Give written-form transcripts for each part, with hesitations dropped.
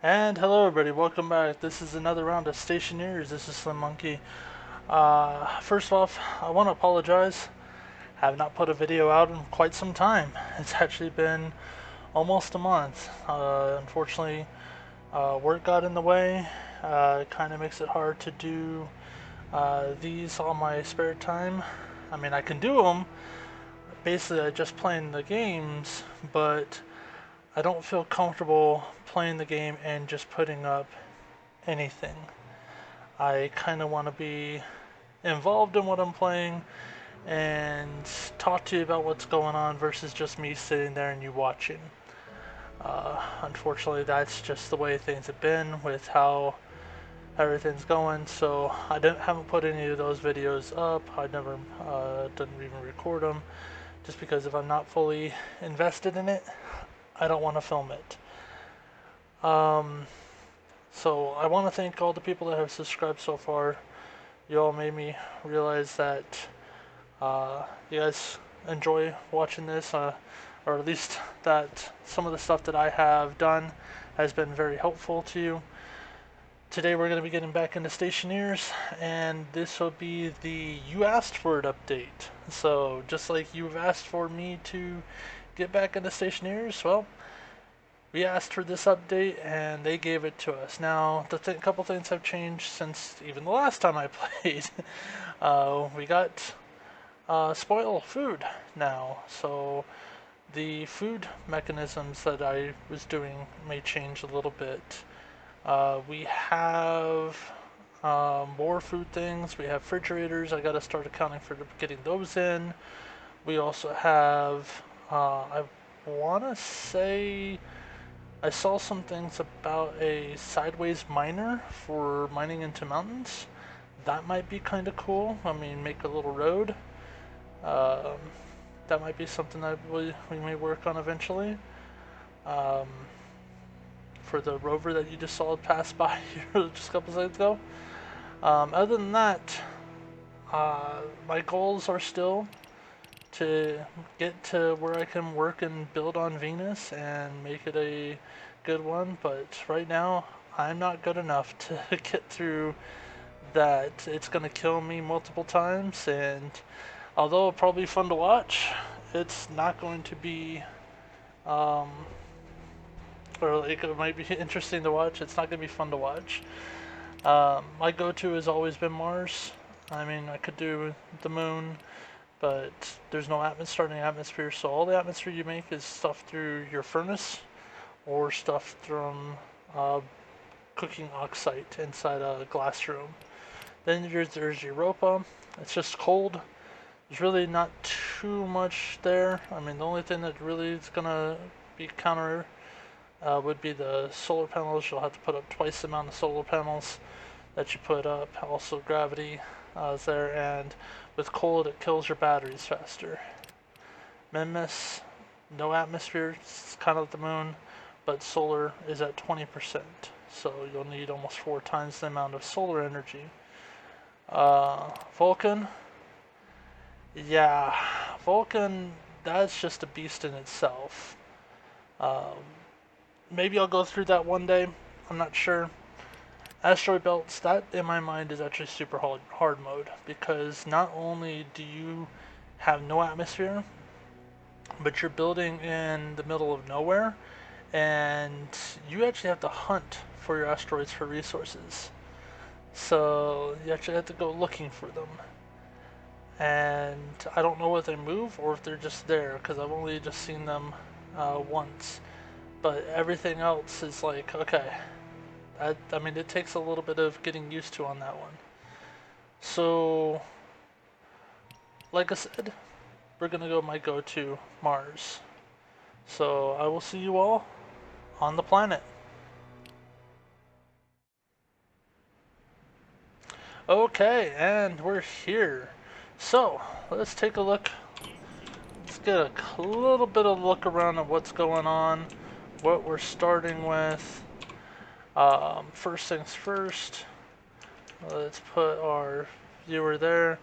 And hello everybody, welcome back. This is another round of Stationeers. This is Slim Monkey. First off, I want to apologize. I have not put a video out in quite some time. It's actually been almost a month. Unfortunately, work got in the way. It kind of makes it hard to do these on my spare time. I mean, I can do them. Basically, I just playing the games, but I don't feel comfortable playing the game and just putting up anything. I kind of want to be involved in what I'm playing and talk to you about what's going on versus just me sitting there and you watching. Unfortunately, that's just the way things have been with how everything's going. So I haven't put any of those videos up. I never didn't even record them, just because if I'm not fully invested in it, I don't want to film it. So I want to thank all the people that have subscribed so far. You all made me realize that you guys enjoy watching this, or at least that some of the stuff that I have done has been very helpful to you. Today we're going to be getting back into Stationeers, and this will be the You Asked For It update. So just like you've asked for me to get back into Stationeers, well, we asked for this update and they gave it to us. Now, a couple things have changed since even the last time I played. We got spoil food now, so the food mechanisms that I was doing may change a little bit. We have more food things. We have refrigerators. I got to start accounting for getting those in. We also have, I want to say, I saw some things about a sideways miner for mining into mountains. That might be kind of cool. I mean, make a little road. Um, that might be something that we may work on eventually. Um, for the rover that you just saw pass by here just a couple seconds ago. Other than that, my goals are still to get to where I can work and build on Venus and make it a good one, but right now I'm not good enough to get through that. It's going to kill me multiple times, and although it'll probably be fun to watch, it's not going to be, um, or like it might be interesting to watch, it's not going to be fun to watch. My go-to has always been Mars. I mean, I could do the moon, but there's no starting atmosphere, so all the atmosphere you make is stuff through your furnace or stuff from cooking oxide inside a glass room. Then there's Europa. It's just cold. There's really not too much there. I mean, the only thing that really is gonna be counter would be the solar panels. You'll have to put up twice the amount of solar panels that you put up. Also, gravity is there, and with cold, it kills your batteries faster. Memmis, no atmosphere. It's kind of like the moon, but solar is at 20%. So you'll need almost 4 times the amount of solar energy. Vulcan, yeah, Vulcan, that's just a beast in itself. Um, Maybe I'll go through that one day. I'm not sure. Asteroid belts, that in my mind is actually super hard mode, because not only do you have no atmosphere, but you're building in the middle of nowhere, and you actually have to hunt for your asteroids for resources. So you actually have to go looking for them. And I don't know if they move or if they're just there, because I've only just seen them once. But everything else is like, okay. I mean, it takes a little bit of getting used to on that one. So, like I said, we're going to go my go-to, Mars. So I will see you all on the planet. Okay, and we're here. So, let's take a look. Let's get a little bit of look around at what's going on, what we're starting with. First things first, let's put our viewer there.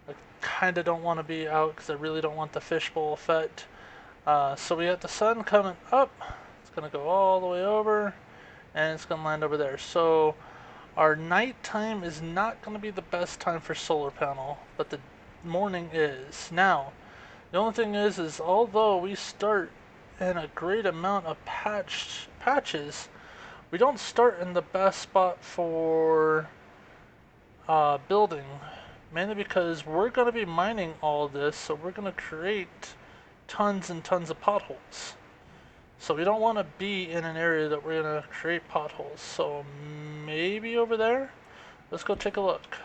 I kind of don't want to be out because I really don't want the fishbowl effect. So we got the sun coming up. It's going to go all the way over, and it's going to land over there. So our nighttime is not going to be the best time for solar panel, but the morning is. Now, the only thing is although we start in a great amount of patches, we don't start in the best spot for building, mainly because we're going to be mining all this, so we're going to create tons and tons of potholes. So we don't want to be in an area that we're going to create potholes. So maybe over there? Let's go take a look.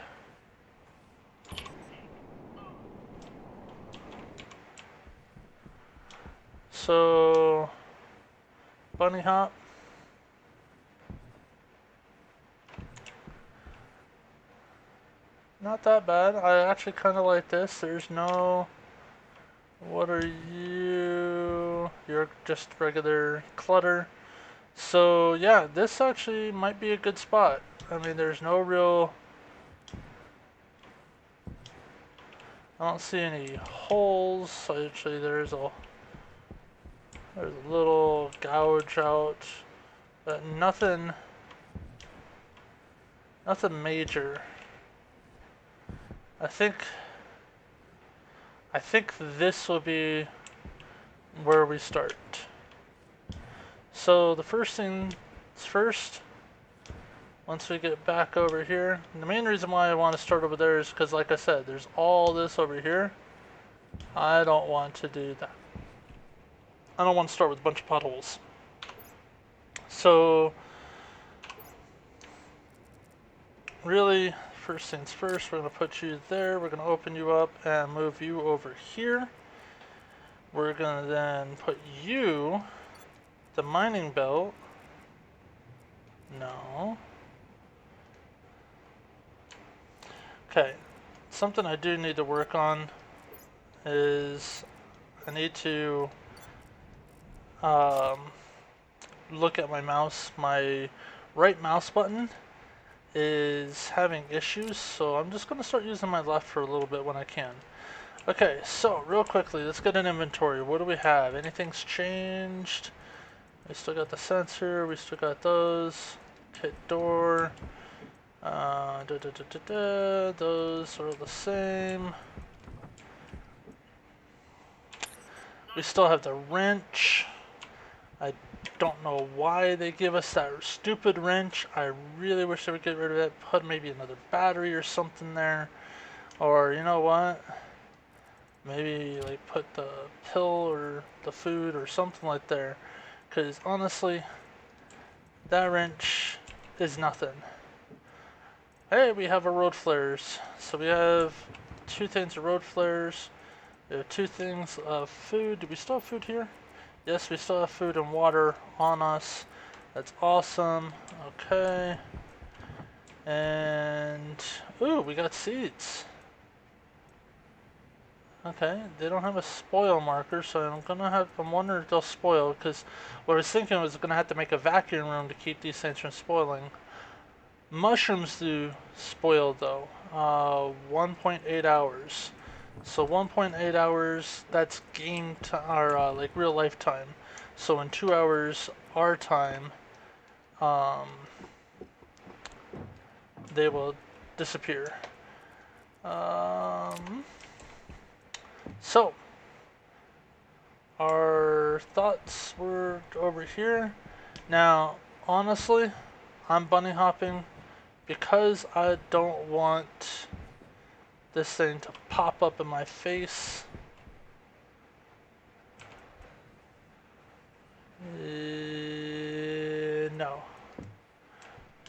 So, bunny hop. Not that bad. I actually kind of like this. There's no... What are you? You're just regular clutter. So yeah, this actually might be a good spot. I mean, there's no real... I don't see any holes. Actually, there's a little gouge out, but nothing major. I think this will be where we start. So the first thing first, once we get back over here, and the main reason why I want to start over there is because, like I said, there's all this over here. I don't want to do that. I don't want to start with a bunch of potholes. So really, first things first, we're going to put you there. We're going to open you up and move you over here. We're going to then put you, the mining belt. No. Okay, something I do need to work on is I need to look at my mouse. My right mouse button is having issues, so I'm just going to start using my left for a little bit when I can. Okay, so real quickly, let's get an inventory. What do we have? Anything's changed? We still got the sensor, we still got those. Kit door. Those are the same. We still have the wrench. I don't know why they give us that stupid wrench. I really wish they would get rid of it. Put maybe another battery or something there. Or you know what? Maybe like put the pill or the food or something like there. Because honestly, that wrench is nothing. Hey, we have our road flares. So we have 2 things of road flares. We have 2 things of food. Do we still have food here? Yes, we still have food and water on us. That's awesome. Okay. And, ooh, we got seeds. Okay, they don't have a spoil marker, so I'm wondering if they'll spoil, because what I was thinking was gonna have to make a vacuum room to keep these things from spoiling. Mushrooms do spoil though. 1.8 hours. So 1.8 hours, that's game time, or like real life time. So in 2 hours our time, they will disappear. So our thoughts were over here. Now, honestly, I'm bunny hopping because I don't want this thing to pop up in my face. No.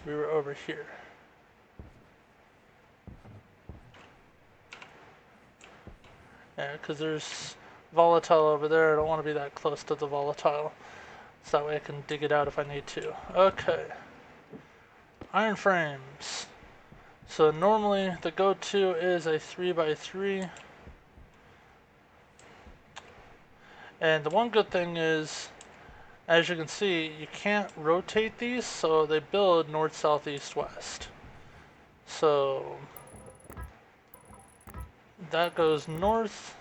We were over here. Yeah, because there's volatile over there. I don't want to be that close to the volatile. So that way I can dig it out if I need to. Okay. Iron frames. So normally the go-to is a 3x3. And the one good thing is, as you can see, you can't rotate these, so they build north, south, east, west. So that goes north,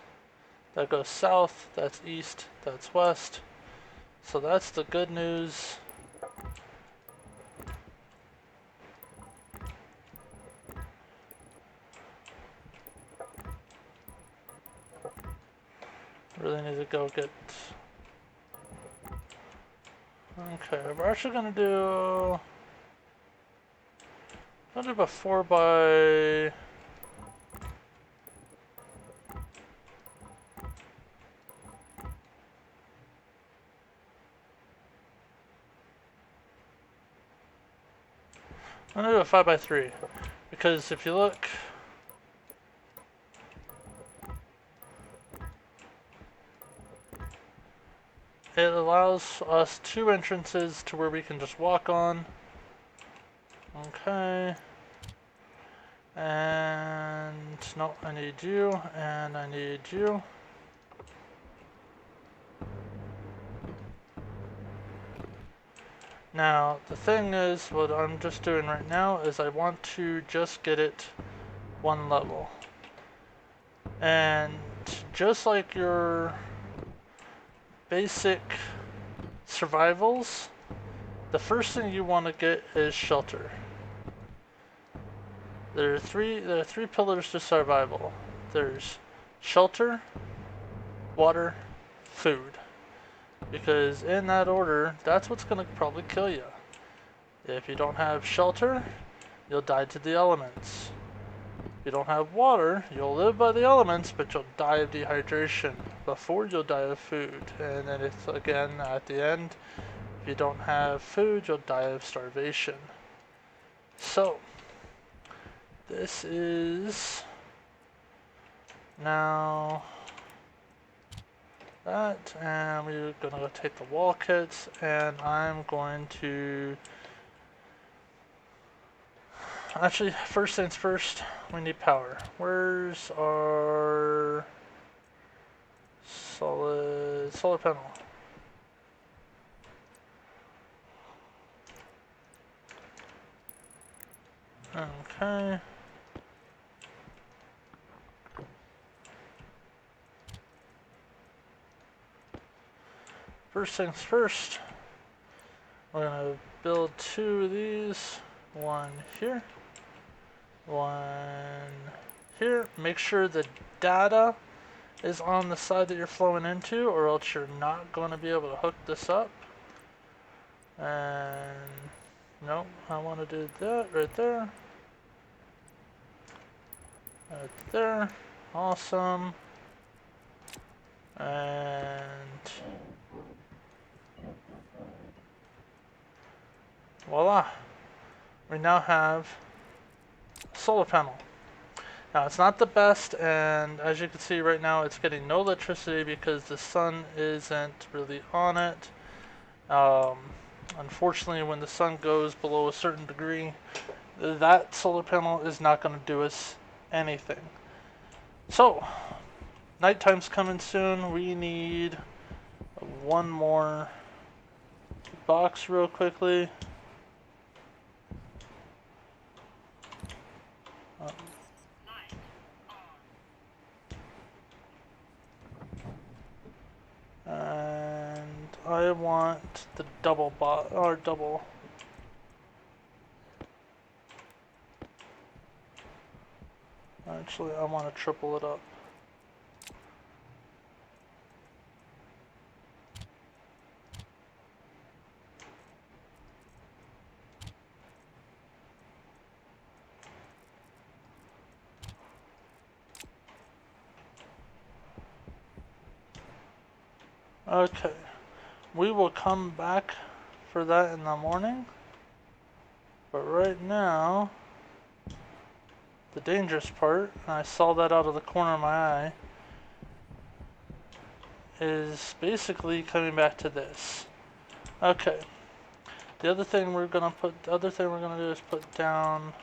that goes south, that's east, that's west. So that's the good news. really need to go get... Okay, we're actually gonna do... I'll do about 4 by... I'm gonna do a 5 by 3 because if you look, it allows us 2 entrances to where we can just walk on. Okay. And no, I need you, and I need you. Now, the thing is, what I'm just doing right now is I want to just get it 1 level. And just like your basic survivals, the first thing you want to get is shelter. There are three pillars to survival. There's shelter, water, food. Because in that order, that's what's going to probably kill you. If you don't have shelter, you'll die to the elements. If you don't have water, you'll live by the elements, but you'll die of dehydration before you'll die of food. And then it's again at the end, if you don't have food, you'll die of starvation. So, this is now that, and we're gonna go take the wall kits, and I'm going to actually, first things first, we need power. Where's our solar panel? Okay. First things first, we're gonna build 2 of these. 1 here, 1 here. Make sure the data is on the side that you're flowing into, or else you're not going to be able to hook this up. And nope, I want to do that right there. Right there. Awesome. And voila. We now have a solar panel. Now it's not the best, and as you can see right now it's getting no electricity because the sun isn't really on it. Unfortunately, when the sun goes below a certain degree, that solar panel is not going to do us anything. So, nighttime's coming soon. We need 1 more box real quickly. And I want the double double. Actually, I want to triple it up. Okay, we will come back for that in the morning, but right now, the dangerous part, and I saw that out of the corner of my eye, is basically coming back to this. Okay, the other thing we're gonna do is put down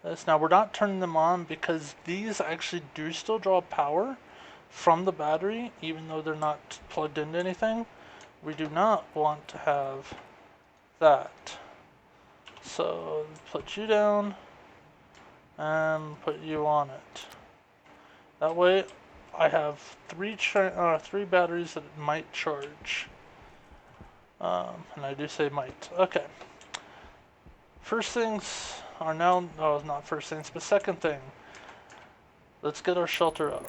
this. Now we're not turning them on because these actually do still draw power from the battery, even though they're not plugged into anything. We do not want to have that. So put you down and put you on it. That way I have 3 batteries that might charge. And I do say might. Okay. First things are now, no, not first things, but second thing. Let's get our shelter up.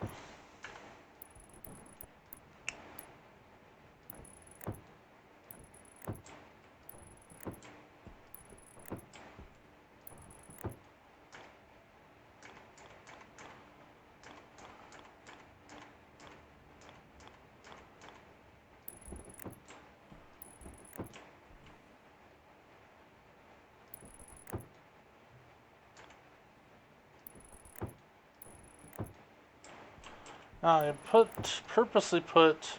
Now I purposely put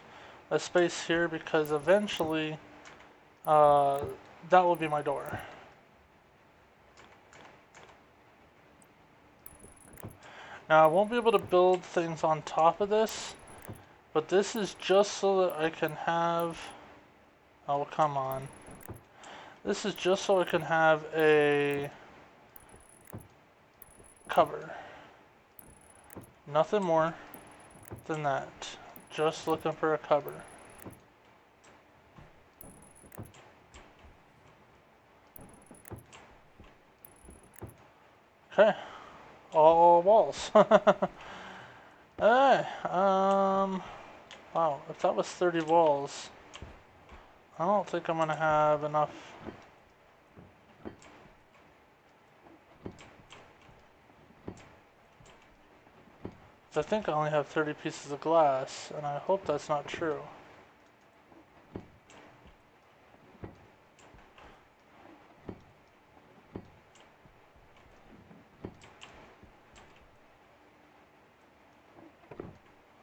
a space here because eventually that will be my door. Now I won't be able to build things on top of this, but this is just so that I can have, oh come on. This is just so I can have a cover. Nothing more than that. Just looking for a cover. Okay. All walls. Hey, wow, if that was 30 walls, I don't think I'm gonna have enough. I think I only have 30 pieces of glass, and I hope that's not true.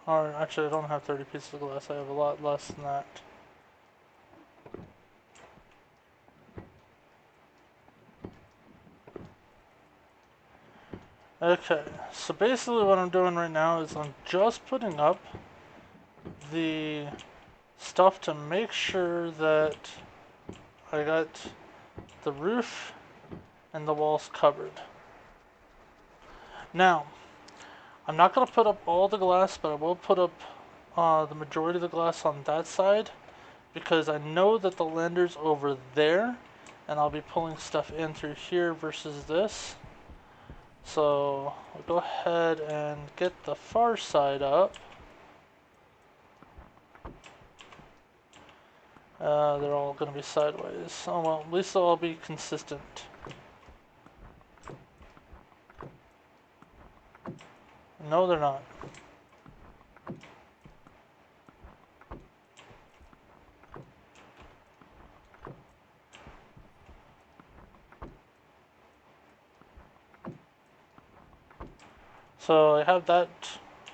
Or actually, I don't have 30 pieces of glass, I have a lot less than that. Okay, so basically what I'm doing right now is I'm just putting up the stuff to make sure that I got the roof and the walls covered. Now, I'm not going to put up all the glass, but I will put up the majority of the glass on that side because I know that the lender's over there and I'll be pulling stuff in through here versus this. So I'll go ahead and get the far side up. They're all going to be sideways. Oh well, at least they'll all be consistent. No, they're not. So I have that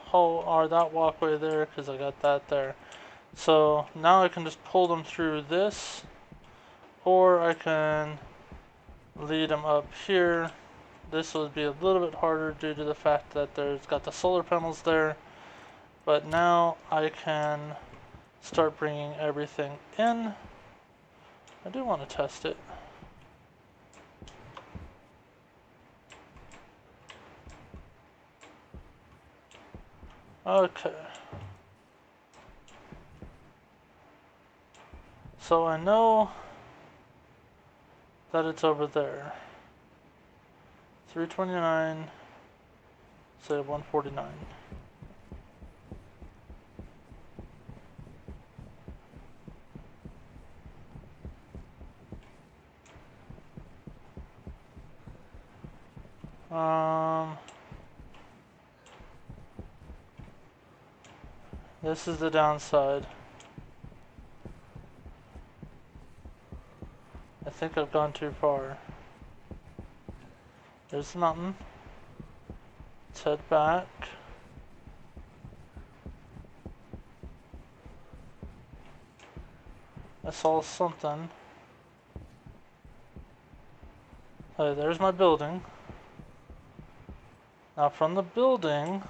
hole or that walkway there because I got that there. So now I can just pull them through this, or I can lead them up here. This would be a little bit harder due to the fact that there's got the solar panels there, but now I can start bringing everything in. I do want to test it. Okay. So I know that it's over there. 329, say 149. This is the downside. I think I've gone too far. There's the mountain. Let's head back. I saw something. Hey, there's my building. Now from the building,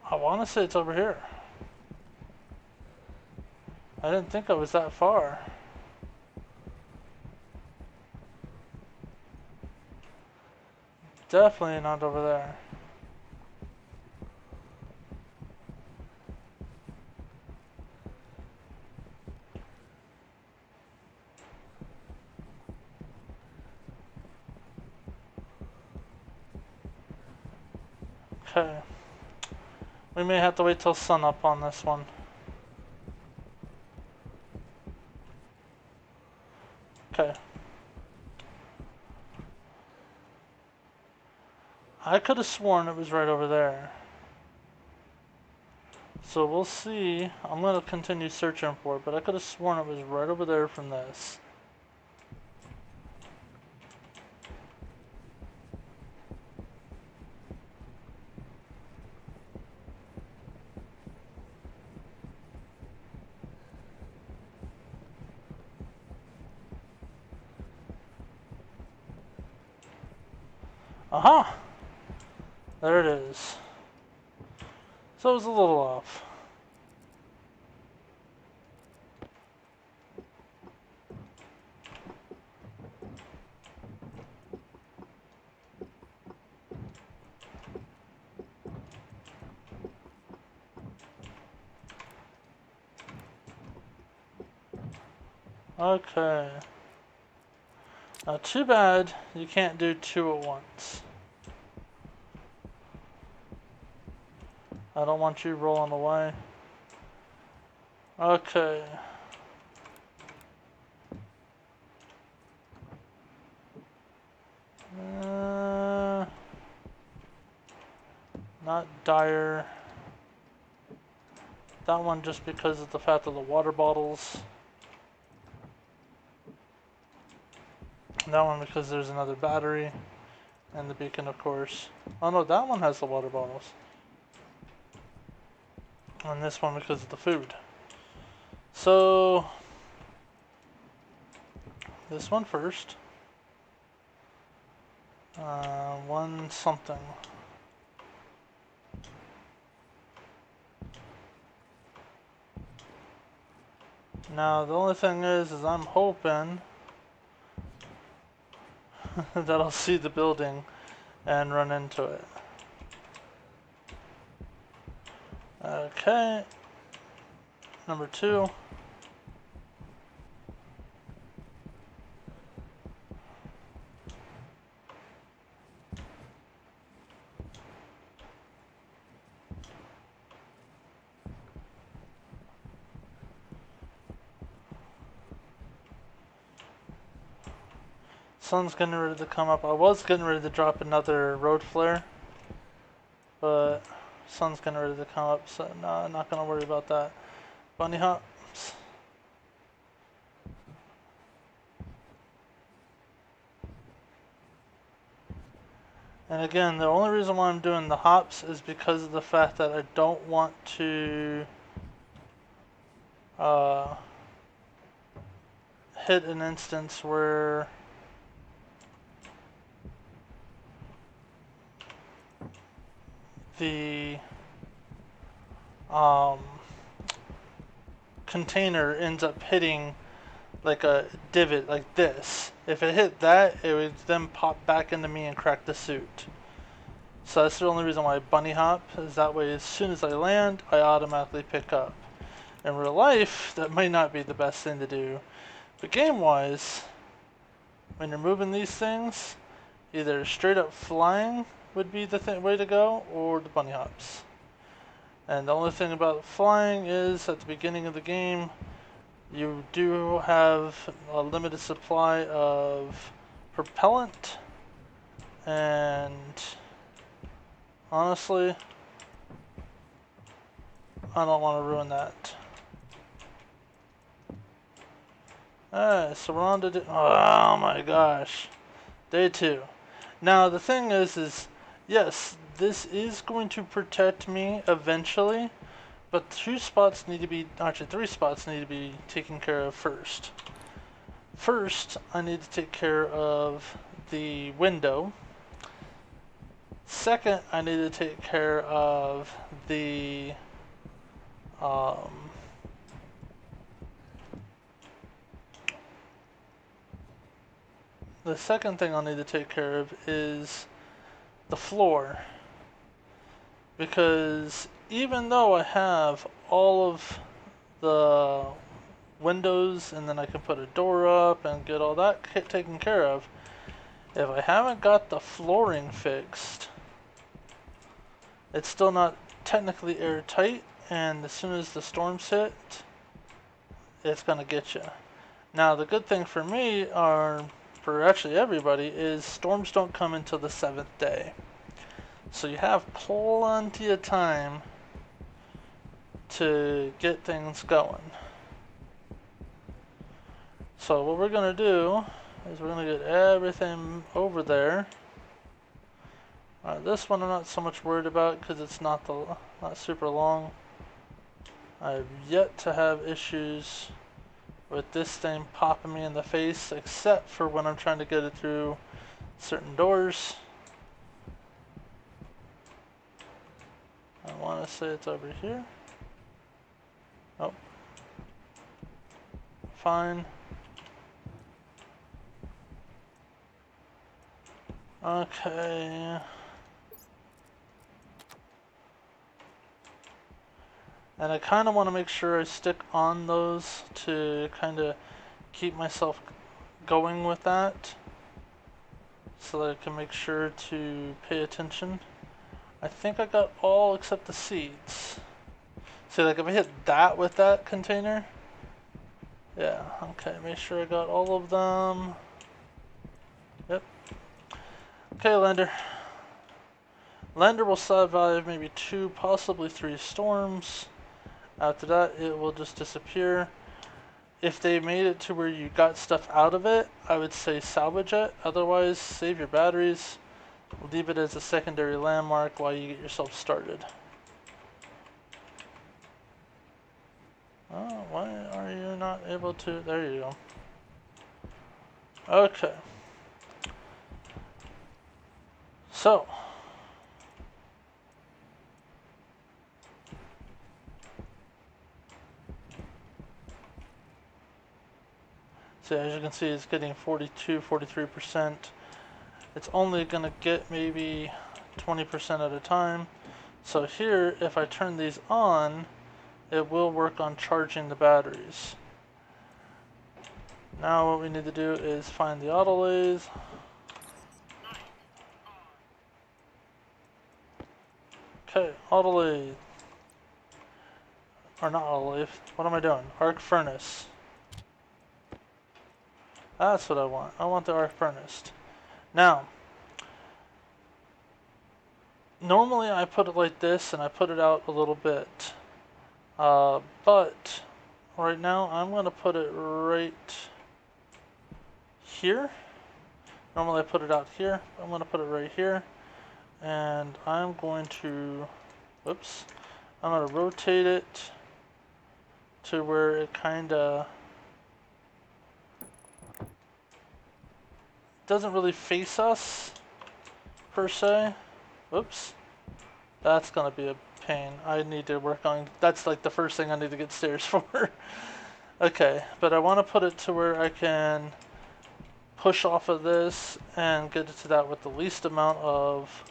I want to say it's over here. I didn't think I was that far. Definitely not over there. Okay. We may have to wait till sun up on this one. Okay. I could have sworn it was right over there. So we'll see. I'm going to continue searching for it, but I could have sworn it was right over there from this. Aha! There it is. So it was a little off. Okay. Now, too bad you can't do two at once. I don't want you rolling away. Okay. Not dire. That one just because of the fact of the water bottles. That one because there's another battery. And the beacon, of course. Oh no, that one has the water bottles. And this one because of the food. So, this one first. One something. Now, the only thing is I'm hoping that I'll see the building and run into it. Okay. Number 2. Sun's getting ready to come up. I was getting ready to drop another road flare, but sun's getting ready to come up, so no, I'm not gonna worry about that. Bunny hops. And again, the only reason why I'm doing the hops is because of the fact that I don't want to hit an instance where the container ends up hitting like a divot like this. If it hit that, it would then pop back into me and crack the suit. So that's the only reason why I bunny hop, is that way as soon as I land, I automatically pick up. In real life, that might not be the best thing to do, but game-wise, when you're moving these things, either straight up flying would be the way to go, or the bunny hops. And the only thing about flying is, at the beginning of the game, you do have a limited supply of propellant, and honestly, I don't want to ruin that. Alright, so we're on to oh my gosh. Day 2. Now the thing is yes, this is going to protect me eventually, but 2 spots need to be, actually 3 spots need to be taken care of first. First, I need to take care of the window. Second, I need to take care of the second thing I'll need to take care of is the floor. Because even though I have all of the windows and then I can put a door up and get all that taken care of, if I haven't got the flooring fixed, it's still not technically airtight, and as soon as the storms hit, it's gonna get you. Now the good thing for me, or for actually everybody, is storms don't come until the 7th day. So you have plenty of time to get things going. So what we're gonna do is we're gonna get everything over there. This one I'm not so much worried about because it's not super long. I've yet to have issues with this thing popping me in the face, except for when I'm trying to get it through certain doors. want to say it's over here. Oh. Fine. Okay. And I kind of want to make sure I stick on those to kind of keep myself going with that, so that I can make sure to pay attention. I think I got all except the seeds. See, like if I hit that with that container, yeah, okay, make sure I got all of them. Yep. Okay, Lander. Lander will survive maybe 2, possibly 3 storms. After that, it will just disappear. If they made it to where you got stuff out of it, I would say salvage it. Otherwise, save your batteries. Leave it as a secondary landmark while you get yourself started. Oh, why are you not able to? There you go. Okay. So. So as you can see, it's getting 42, 43%. It's only going to get maybe 20% at a time. So here, if I turn these on, it will work on charging the batteries. Now what we need to do is find the AutoLathe. Okay, AutoLathe. Or not AutoLathe. What am I doing? Arc furnace. That's what I want. I want the arc furnace. Now, normally I put it like this and I put it out a little bit. But right now I'm going to put it right here. Normally I put it out here. I'm going to put it right here. And I'm going to, whoops, I'm going to rotate it to where it kind of doesn't really face us per se. Whoops, that's going to be a pain. I need to work on, that's like the first thing I need to get stairs for. Okay, but I want to put it to where I can push off of this and get it to that with the least amount of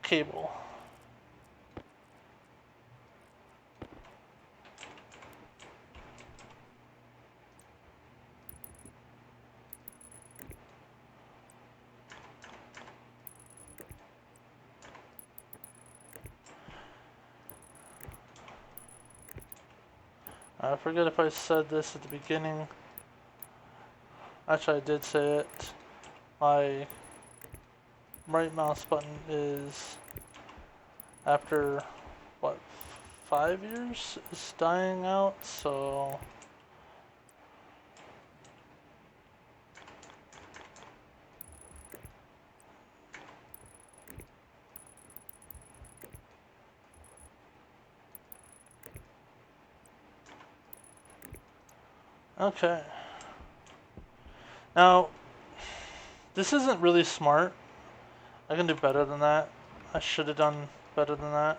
cable. I forget if I said this at the beginning. Actually, I did say it. My right mouse button is, after, what, 5 years, is dying out, so... Okay. Now, this isn't really smart. I can do better than that. I should have done better than that.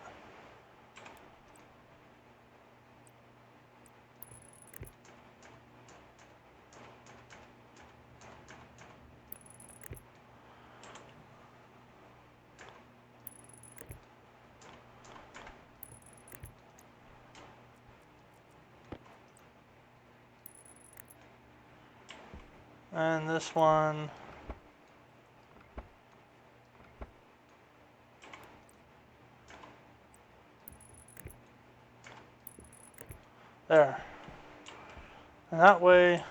And this one, there. And that way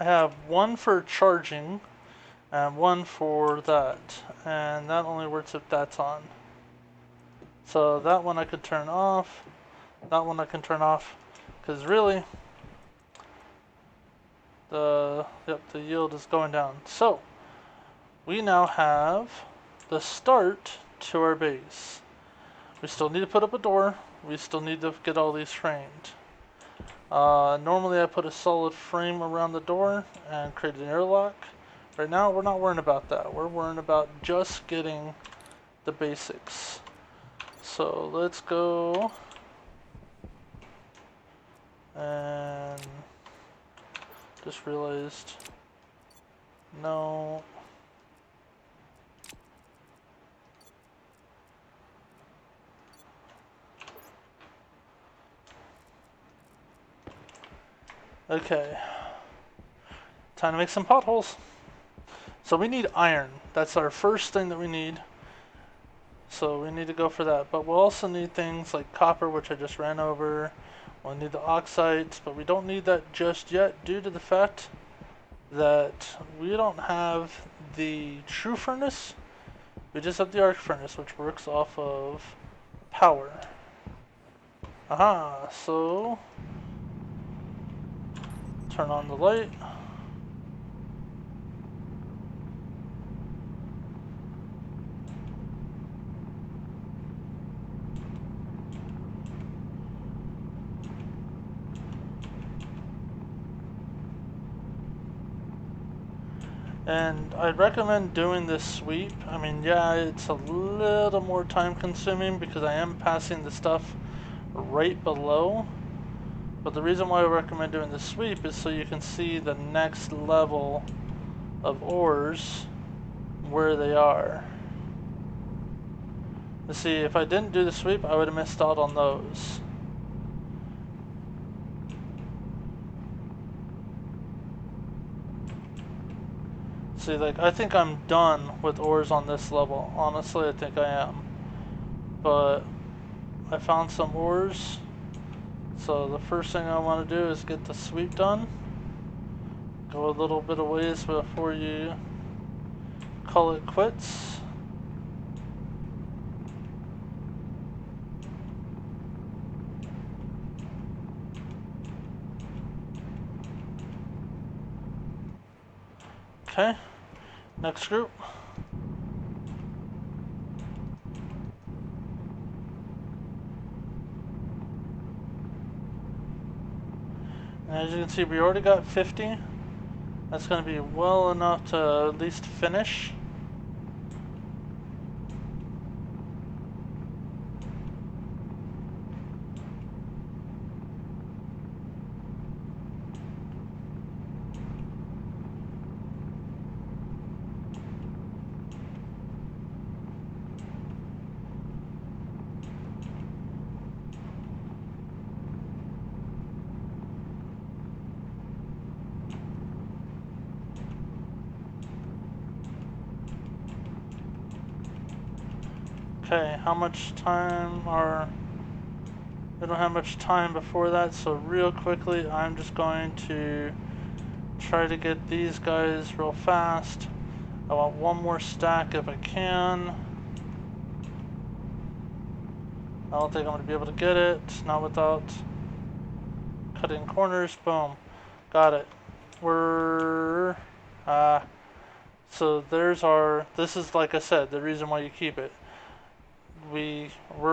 I have one for charging and one for that. And that only works if that's on. So that one I could turn off. That one I can turn off. Because really, the yield is going down. So we now have the start to our base. We still need to put up a door. We still need to get all these framed. Normally I put a solid frame around the door and create an airlock. Right now we're not worrying about that. We're worrying about just getting the basics. So let's go and just realized no. Okay, time to make some potholes. So we need iron. That's our first thing that we need. So we need to go for that. But we'll also need things like copper, which I just ran over. We'll need the oxides, but we don't need that just yet due to the fact that we don't have the true furnace. We just have the arc furnace, which works off of power. Aha, so turn on the light. And I'd recommend doing this sweep. I mean, yeah, it's a little more time consuming because I am passing the stuff right below. But the reason why I recommend doing the sweep is so you can see the next level of ores where they are. You see, if I didn't do the sweep, I would have missed out on those. See, like, I think I'm done with ores on this level. Honestly, I think I am. But I found some ores. So the first thing I want to do is get the sweep done. Go a little bit of ways before you call it quits. Okay, next group. And as you can see, we already got 50. That's going to be well enough to at least finish. Okay, how much time are... We don't have much time before that, so real quickly I'm just going to try to get these guys real fast. I want one more stack if I can. I don't think I'm going to be able to get it, not without cutting corners. Boom. Got it. We're... so there's our... This is, like I said, the reason why you keep it. We're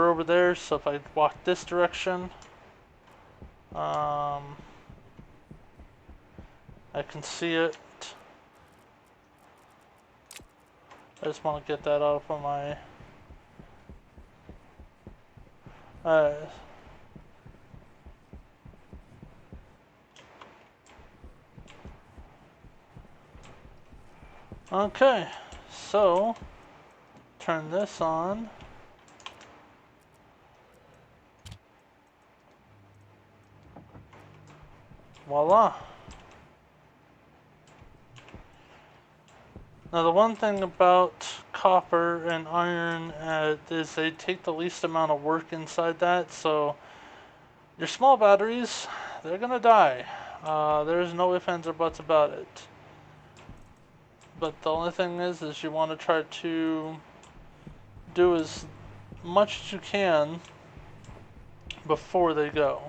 over there, so if I walk this direction, I can see it. I just want to get that out of my... okay, so turn this on. Voila. Now the one thing about copper and iron is they take the least amount of work inside that, so your small batteries, they're gonna die. There's no ifs, ands, or buts about it. But the only thing is you want to try to do as much as you can before they go.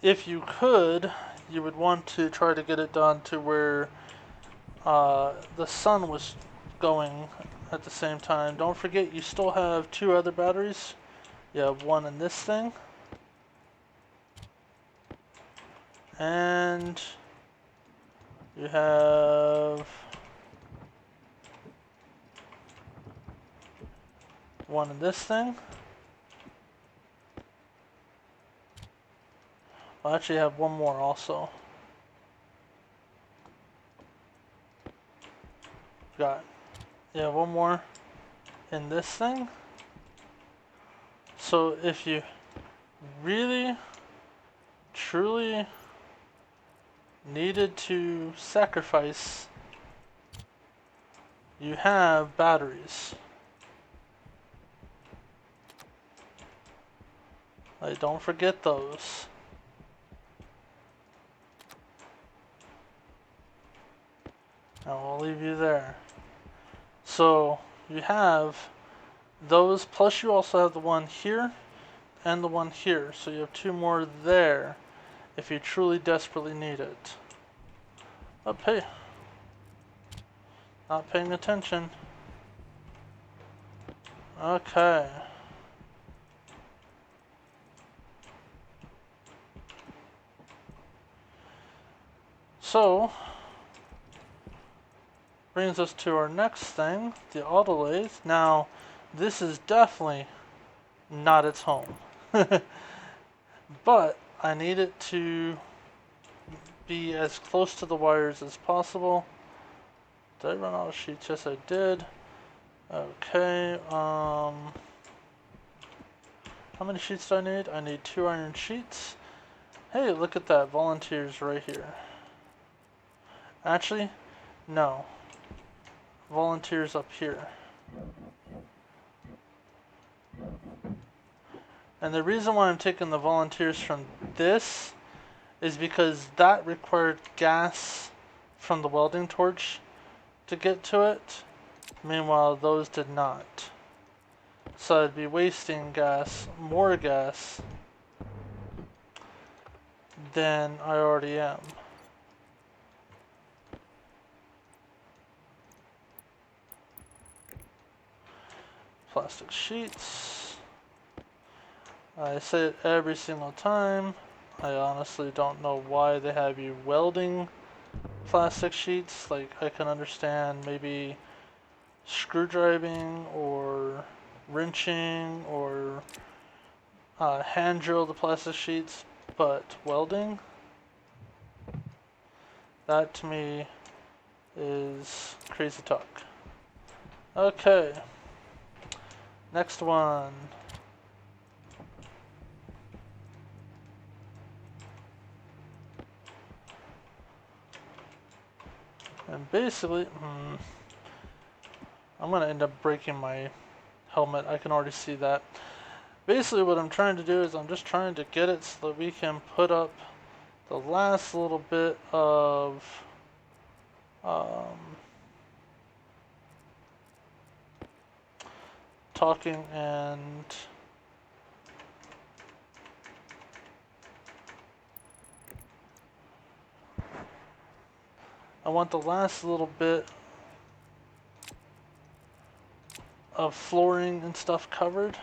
If you could, you would want to try to get it done to where the sun was going at the same time. Don't forget, you still have 2 other batteries. You have one in this thing. And you have one in this thing. I'll actually have one more also. Got, yeah, one more in this thing. So if you really, truly needed to sacrifice, you have batteries. Like, don't forget those. And we'll leave you there. So you have those, plus you also have the one here and the one here. So you have two more there if you truly desperately need it. Up, hey. Not paying attention. Okay. So, brings us to our next thing, the AutoLathe. Now, this is definitely not its home. But I need it to be as close to the wires as possible. Did I run out of sheets? Yes, I did. Okay, how many sheets do I need? I need 2 iron sheets. Hey, look at that, volunteers right here. Actually, no. Volunteers up here. And the reason why I'm taking the volunteers from this is because that required gas from the welding torch to get to it. Meanwhile, those did not. So I'd be wasting gas, more gas, than I already am. Plastic sheets. I say it every single time. I honestly don't know why they have you welding plastic sheets. Like, I can understand maybe screwdriving or wrenching or hand drill the plastic sheets, but welding, that to me is crazy talk. Okay, next one. And basically, I'm gonna end up breaking my helmet. I can already see that. Basically what I'm trying to do is I'm just trying to get it so that we can put up the last little bit of talking, and I want the last little bit of flooring and stuff covered.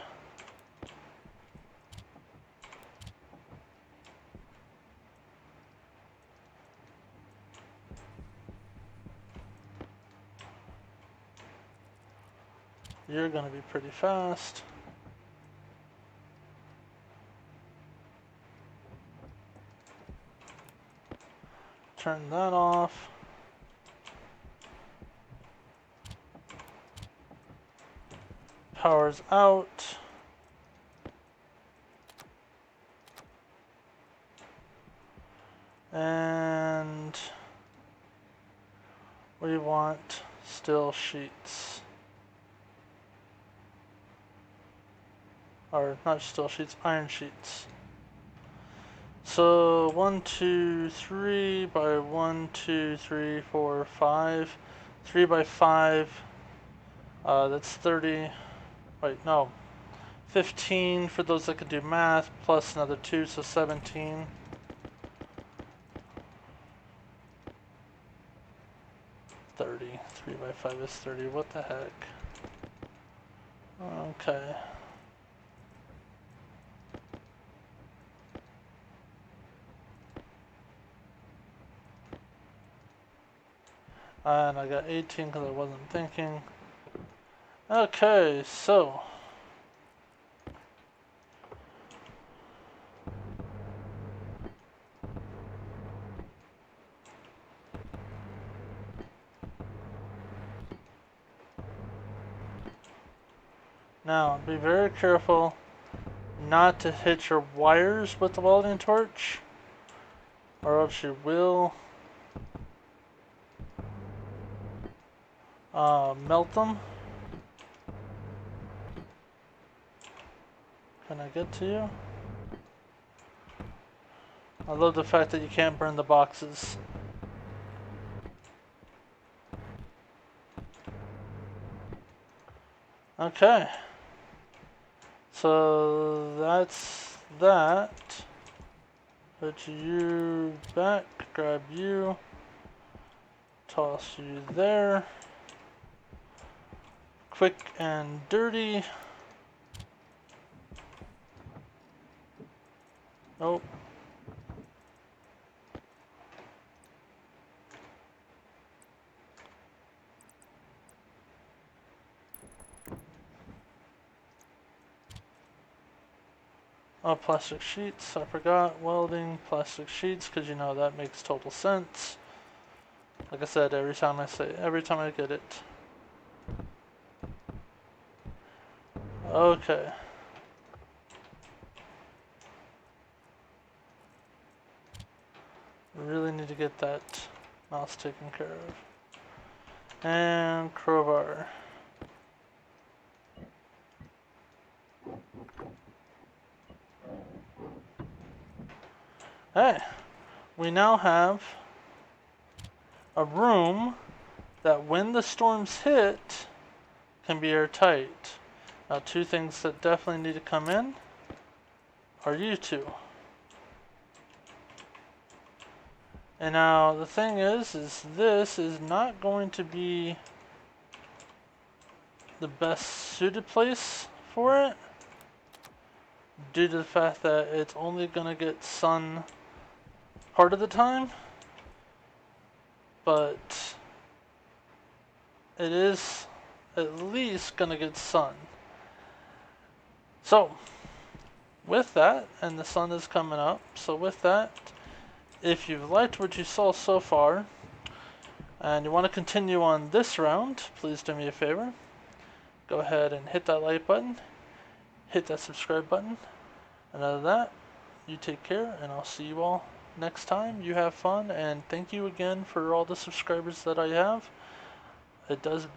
You're gonna be pretty fast. Turn that off. Power's out. And we want still sheets. Or not still sheets, iron sheets. So 1, 2, 3 by 1, 2, 3, 4, 5. 3 by 5. That's 30. Wait, no. 15 for those that can do math, plus another 2, so 17. $30. 3 by 5 is 30. What the heck? Okay. And I got 18 because I wasn't thinking. Okay, so Now, be very careful not to hit your wires with the welding torch, or else you will melt them. Can I get to you? I love the fact that you can't burn the boxes. Okay. So that's that. Put you back, grab you, toss you there. Quick and dirty. Nope. Oh, plastic sheets. I forgot welding plastic sheets because you know that makes total sense. Like I said, every time I get it. Okay. Really need to get that mouse taken care of. And crowbar. Hey, we now have a room that when the storms hit can be airtight. Now, two things that definitely need to come in are you two. And now the thing is this is not going to be the best suited place for it due to the fact that it's only going to get sun part of the time, but it is at least going to get sun. So with that, and the sun is coming up, so with that, if you've liked what you saw so far and you want to continue on this round, please do me a favor. Go ahead and hit that like button, hit that subscribe button, and other than that, you take care, and I'll see you all next time. You have fun, and thank you again for all the subscribers that I have. It does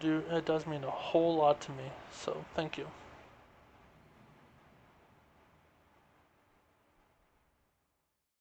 mean a whole lot to me, so thank you.